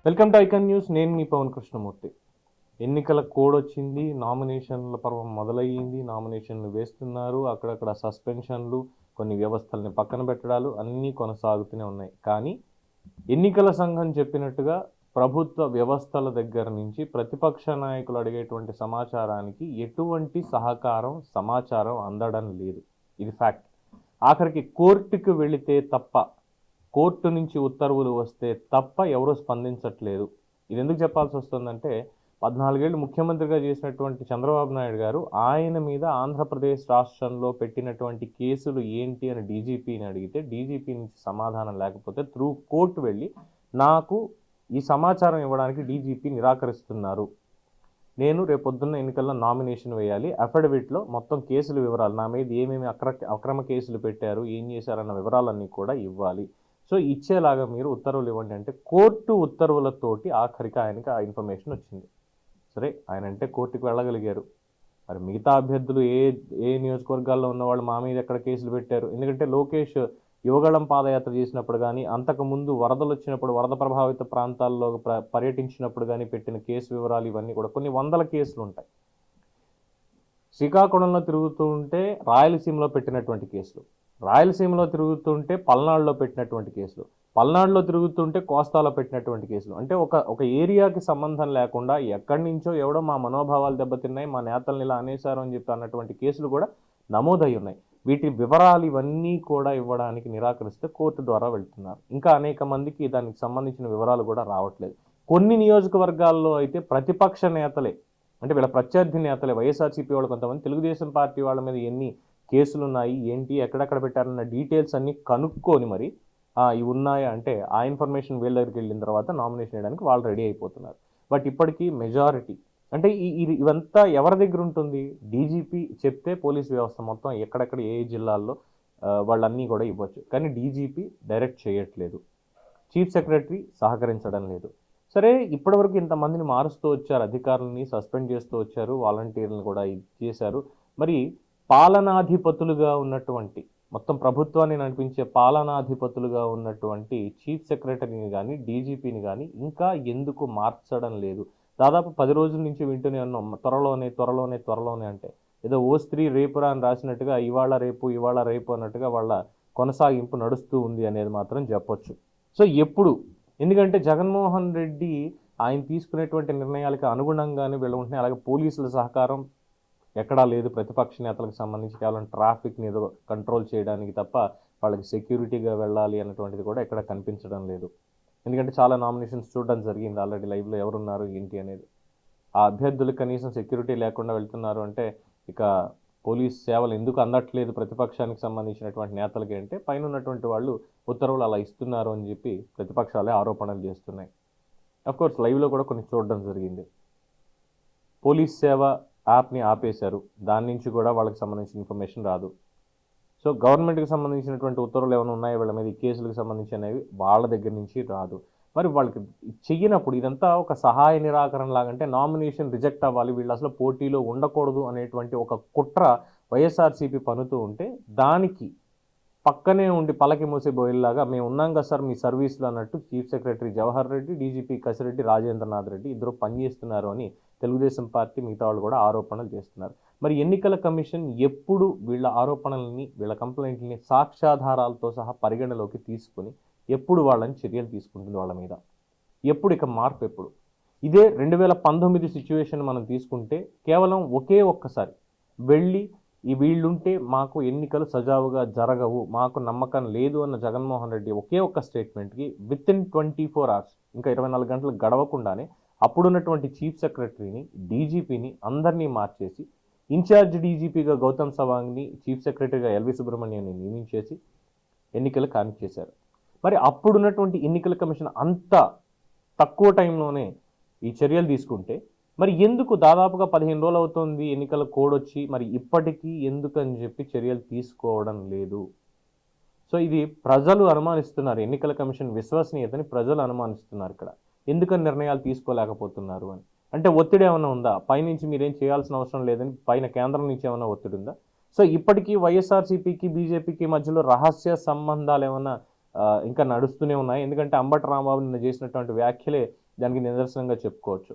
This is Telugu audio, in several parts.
Welcome to icon news. నేను మీ పవన్ కృష్ణమూర్తి. ఎన్నికల కోడ్ వచ్చింది, నామినేషన్ల పర్వం మొదలయ్యింది, నామినేషన్లు వేస్తున్నారు, అక్కడక్కడ సస్పెన్షన్లు, కొన్ని వ్యవస్థల్ని పక్కన పెట్టడాలు అన్నీ కొనసాగుతూనే ఉన్నాయి. కానీ ఎన్నికల సంఘం చెప్పినట్టుగా ప్రభుత్వ వ్యవస్థల దగ్గర నుంచి ప్రతిపక్ష నాయకులు అడిగేటువంటి సమాచారానికి ఎటువంటి సమాచారం అందడం లేదు. ఇది ఫ్యాక్ట్. ఆఖరికి కోర్టుకు వెళితే తప్ప, కోర్టు నుంచి ఉత్తర్వులు వస్తే తప్ప ఎవరూ స్పందించట్లేదు. ఇది ఎందుకు చెప్పాల్సి వస్తుందంటే 14 ఏళ్ళు ముఖ్యమంత్రిగా చేసినటువంటి చంద్రబాబు నాయుడు గారు ఆయన మీద ఆంధ్రప్రదేశ్ రాష్ట్రంలో పెట్టినటువంటి కేసులు ఏంటి అని డీజీపీని అడిగితే డీజీపీ నుంచి సమాధానం లేకపోతే త్రూ కోర్టు వెళ్ళి నాకు ఈ సమాచారం ఇవ్వడానికి డీజీపీ నిరాకరిస్తున్నారు, నేను రేపొద్దున్న ఎన్నికల్లో నామినేషన్ వేయాలి, అఫిడవిట్లో మొత్తం కేసుల వివరాలు, నా మీద ఏమేమి అక్రమ కేసులు పెట్టారు, ఏం చేశారన్న వివరాలన్నీ కూడా ఇవ్వాలి, సో ఇచ్చేలాగా మీరు ఉత్తర్వులు ఇవ్వండి అంటే కోర్టు ఉత్తర్వులతోటి ఆఖరికి ఆయనకి ఆ ఇన్ఫర్మేషన్ వచ్చింది. సరే, ఆయన అంటే కోర్టుకు వెళ్ళగలిగారు. మరి మిగతా అభ్యర్థులు ఏ నియోజకవర్గాల్లో ఉన్నవాళ్ళు మా మీద ఎక్కడ కేసులు పెట్టారు? ఎందుకంటే లోకేష్ యువగళం పాదయాత్ర చేసినప్పుడు కానీ, అంతకుముందు వరదలు వచ్చినప్పుడు వరద ప్రభావిత ప్రాంతాల్లో పర్యటించినప్పుడు కానీ పెట్టిన కేసు వివరాలు ఇవన్నీ కూడా కొన్ని వందల కేసులు ఉంటాయి. శ్రీకాకుళంలో తిరుగుతూ ఉంటే రాయలసీమలో పెట్టినటువంటి కేసులు, రాయలసీమలో తిరుగుతుంటే పల్నాడులో పెట్టినటువంటి కేసులు, పల్నాడులో తిరుగుతుంటే కోస్తాలో పెట్టినటువంటి కేసులు, అంటే ఒక ఏరియాకి సంబంధం లేకుండా ఎక్కడి నుంచో ఎవడో మా మనోభావాలు దెబ్బతిన్నాయి, మా నేతల్ని ఇలా అనేశారు అని చెప్పి అన్నటువంటి కేసులు కూడా నమోదై ఉన్నాయి. వీటి వివరాలు ఇవన్నీ కూడా ఇవ్వడానికి నిరాకరిస్తే కోర్టు ద్వారా వెళ్తున్నారు. ఇంకా అనేక మందికి దానికి సంబంధించిన వివరాలు కూడా రావట్లేదు. కొన్ని నియోజకవర్గాల్లో అయితే ప్రతిపక్ష నేతలే, అంటే వీళ్ళ ప్రత్యర్థి నేతలే, వైఎస్ఆర్సీపీ వాళ్ళు కొంతమంది తెలుగుదేశం పార్టీ వాళ్ళ మీద ఎన్ని కేసులు ఉన్నాయి ఏంటి ఎక్కడెక్కడ పెట్టారన్న డీటెయిల్స్ అన్నీ కనుక్కొని మరి ఇవి ఉన్నాయా అంటే ఆ ఇన్ఫర్మేషన్ వీళ్ళ దగ్గరికి వెళ్ళిన తర్వాత నామినేషన్ వేయడానికి వాళ్ళు రెడీ అయిపోతున్నారు. బట్ ఇప్పటికీ మెజారిటీ అంటే ఇవంతా ఎవరి దగ్గర ఉంటుంది? డీజీపీ చెప్తే పోలీస్ వ్యవస్థ మొత్తం ఎక్కడెక్కడ ఏ జిల్లాల్లో వాళ్ళన్నీ కూడా ఇవ్వచ్చు, కానీ డీజీపీ డైరెక్ట్ చేయట్లేదు, చీఫ్ సెక్రటరీ సహకరించడం లేదు. సరే, ఇప్పటివరకు ఇంతమందిని మారుస్తూ వచ్చారు, అధికారులని సస్పెండ్ చేస్తూ వచ్చారు, వాలంటీర్లను కూడా చేశారు. మరి పాలనాధిపతులుగా ఉన్నటువంటి, మొత్తం ప్రభుత్వాన్ని నడిపించే పాలనాధిపతులుగా ఉన్నటువంటి చీఫ్ సెక్రటరీని కానీ డీజీపీని కానీ ఇంకా ఎందుకు మార్చడం లేదు? దాదాపు 10 రోజుల నుంచి వింటూనే ఉన్నాం, త్వరలోనే అంటే ఏదో ఓ స్త్రీ రేపురా అని రాసినట్టుగా ఇవాళ రేపు అన్నట్టుగా వాళ్ళ కొనసాగింపు నడుస్తూ ఉంది అనేది మాత్రం చెప్పొచ్చు. సో ఎప్పుడు? ఎందుకంటే జగన్మోహన్ రెడ్డి ఆయన తీసుకునేటువంటి నిర్ణయాలకు అనుగుణంగానే వీళ్ళు ఉంటున్నాయి. అలాగే పోలీసుల సహకారం ఎక్కడా లేదు. ప్రతిపక్ష నేతలకు సంబంధించి కేవలం ట్రాఫిక్ని ఏదో కంట్రోల్ చేయడానికి తప్ప వాళ్ళకి సెక్యూరిటీగా వెళ్ళాలి అన్నటువంటిది కూడా ఎక్కడ కనిపించడం లేదు. ఎందుకంటే చాలా నామినేషన్స్ చూడడం జరిగింది ఆల్రెడీ, లైవ్లో ఎవరున్నారు ఏంటి అనేది. ఆ అభ్యర్థులకు కనీసం సెక్యూరిటీ లేకుండా వెళ్తున్నారు అంటే ఇక పోలీస్ సేవలు ఎందుకు అందట్లేదు ప్రతిపక్షానికి సంబంధించినటువంటి నేతలకి అంటే పైన ఉన్నటువంటి వాళ్ళు ఉత్తర్వులు అలా ఇస్తున్నారు అని చెప్పి ప్రతిపక్షాలే ఆరోపణలు చేస్తున్నాయి. అఫ్కోర్స్ లైవ్లో కూడా కొన్ని చూడడం జరిగింది. పోలీస్ సేవ యాప్ని ఆపేశారు, దాని నుంచి కూడా వాళ్ళకి సంబంధించిన ఇన్ఫర్మేషన్ రాదు. సో గవర్నమెంట్కి సంబంధించినటువంటి ఉత్తర్వులు ఏమైనా ఉన్నాయో వీళ్ళ మీద, ఈ కేసులకు సంబంధించినవి వాళ్ళ దగ్గర నుంచి రాదు. మరి వాళ్ళకి చెయ్యనప్పుడు ఇదంతా ఒక సహాయ నిరాకరణ లాగంటే నామినేషన్ రిజెక్ట్ అవ్వాలి, వీళ్ళు అసలు పోటీలో ఉండకూడదు అనేటువంటి ఒక కుట్ర వైఎస్ఆర్సీపీ పనుతూ ఉంటే దానికి పక్కనే ఉండి పలకి మూసే బోయిల్లాగా మేము ఉన్నాం కదా సార్ మీ సర్వీసులు అన్నట్టు chief secretary Jawahar Reddy, DGP Kasireddy Rajendranath Reddy ఇద్దరు పనిచేస్తున్నారు అని తెలుగుదేశం పార్టీ మిగతా వాళ్ళు కూడా ఆరోపణలు చేస్తున్నారు. మరి ఎన్నికల కమిషన్ ఎప్పుడు వీళ్ళ ఆరోపణలని, వీళ్ళ కంప్లైంట్లని సాక్ష్యాధారాలతో సహా పరిగణలోకి తీసుకుని ఎప్పుడు వాళ్ళని చర్యలు తీసుకుంటుంది వాళ్ళ మీద? ఎప్పుడు ఇక మార్పు ఎప్పుడు? ఇదే 2019 సిచ్యువేషన్ మనం తీసుకుంటే కేవలం ఒక్కసారి వెళ్ళి వీళ్ళుంటే మాకు ఎన్నికలు సజావుగా జరగవు, మాకు నమ్మకం లేదు అన్న జగన్మోహన్ రెడ్డి ఒక్క స్టేట్మెంట్కి విత్ ఇన్ 24 hours, ఇంకా 24 గంటలు గడవకుండానే అప్పుడున్నటువంటి చీఫ్ సెక్రటరీని, డీజీపీని అందరినీ మార్చేసి ఇన్ఛార్జ్ డీజీపీగా గౌతమ్ సవాంగ్ని, చీఫ్ సెక్రటరీగా ఎల్వి సుబ్రహ్మణ్యాన్ని నియమించేసి ఎన్నికలు కానిచ్చేశారు. మరి అప్పుడున్నటువంటి ఎన్నికల కమిషన్ అంత తక్కువ టైంలోనే ఈ చర్యలు తీసుకుంటే మరి ఎందుకు దాదాపుగా 15 రోజులు అవుతుంది ఎన్నికల కోడ్ వచ్చి, మరి ఇప్పటికీ ఎందుకని చెప్పి చర్యలు తీసుకోవడం లేదు? సో ఇది ప్రజలు అనుమానిస్తున్నారు, ఎన్నికల కమిషన్ విశ్వసనీయతని ప్రజలు అనుమానిస్తున్నారు. ఇక్కడ ఎందుకని నిర్ణయాలు తీసుకోలేకపోతున్నారు అని అంటే ఒత్తిడి ఏమైనా ఉందా? పైనుంచి మీరేం చేయాల్సిన అవసరం లేదని పైన కేంద్రం నుంచి ఏమైనా ఒత్తిడి ఉందా? సో ఇప్పటికీ వైఎస్ఆర్సీపీకి బీజేపీకి మధ్యలో రహస్య సంబంధాలు ఏమైనా ఇంకా నడుస్తూనే ఉన్నాయి. ఎందుకంటే అంబటి రాంబాబు నిన్న చేసినటువంటి వ్యాఖ్యలే దానికి నిదర్శనంగా చెప్పుకోవచ్చు.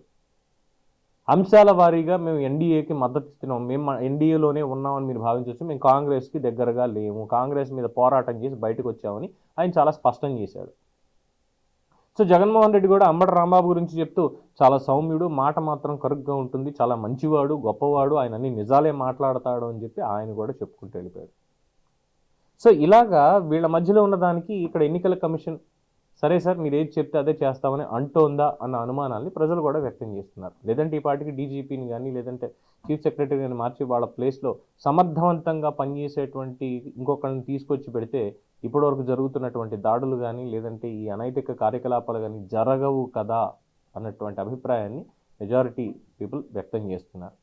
అంశాల వారీగా మేము ఎన్డీఏకి మద్దతు ఇస్తున్నాం, మేము ఎన్డీఏలోనే ఉన్నామని మీరు భావించవచ్చు, మేము కాంగ్రెస్కి దగ్గరగా లేము, కాంగ్రెస్ మీద పోరాటం చేసి బయటకు వచ్చామని ఆయన చాలా స్పష్టం చేశాడు. సో జగన్మోహన్ రెడ్డి కూడా అంబటి రాంబాబు గురించి చెప్తూ చాలా సౌమ్యుడు, మాట మాత్రం కరుగ్గా ఉంటుంది, చాలా మంచివాడు, గొప్పవాడు, ఆయన అన్ని నిజాలే మాట్లాడతాడు అని చెప్పి ఆయన కూడా చెప్పుకుంటూ వెళ్ళిపోయాడు. సో ఇలాగా వీళ్ళ మధ్యలో ఉన్నదానికి ఇక్కడ ఎన్నికల కమిషన్ సరే సార్ మీరు ఏది చెప్తే అదే చేస్తామని అంటోందా అన్న అనుమానాన్ని ప్రజలు కూడా వ్యక్తం చేస్తున్నారు. లేదంటే ఈ పార్టీకి డీజీపీని కానీ లేదంటే చీఫ్ సెక్రటరీ కానీ మార్చి వాళ్ళ ప్లేస్లో సమర్థవంతంగా పనిచేసేటువంటి ఇంకొకరిని తీసుకొచ్చి పెడితే ఇప్పటివరకు జరుగుతున్నటువంటి దాడులు కానీ లేదంటే ఈ అనైతిక కార్యకలాపాలు కానీ జరగవు కదా అన్నటువంటి అభిప్రాయాన్ని మెజారిటీ పీపుల్ వ్యక్తం చేస్తున్నారు.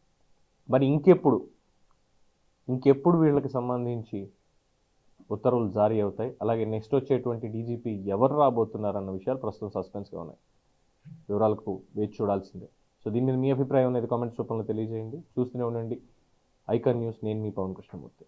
మరి ఇంకెప్పుడు వీళ్ళకి సంబంధించి ఉత్తర్వులు జారీ అవుతాయి, అలాగే నెక్స్ట్ వచ్చేటువంటి డీజీపీ ఎవరు రాబోతున్నారన్న విషయాలు ప్రస్తుతం సస్పెన్స్గా ఉన్నాయి. వివరాలకు వేచి చూడాల్సిందే. సో దీని మీద మీ అభిప్రాయం అనేది కామెంట్స్ రూపంలో తెలియజేయండి. చూస్తూనే ఉండండి ఐకాన్ న్యూస్. నేను మీ పవన్ కృష్ణమూర్తి.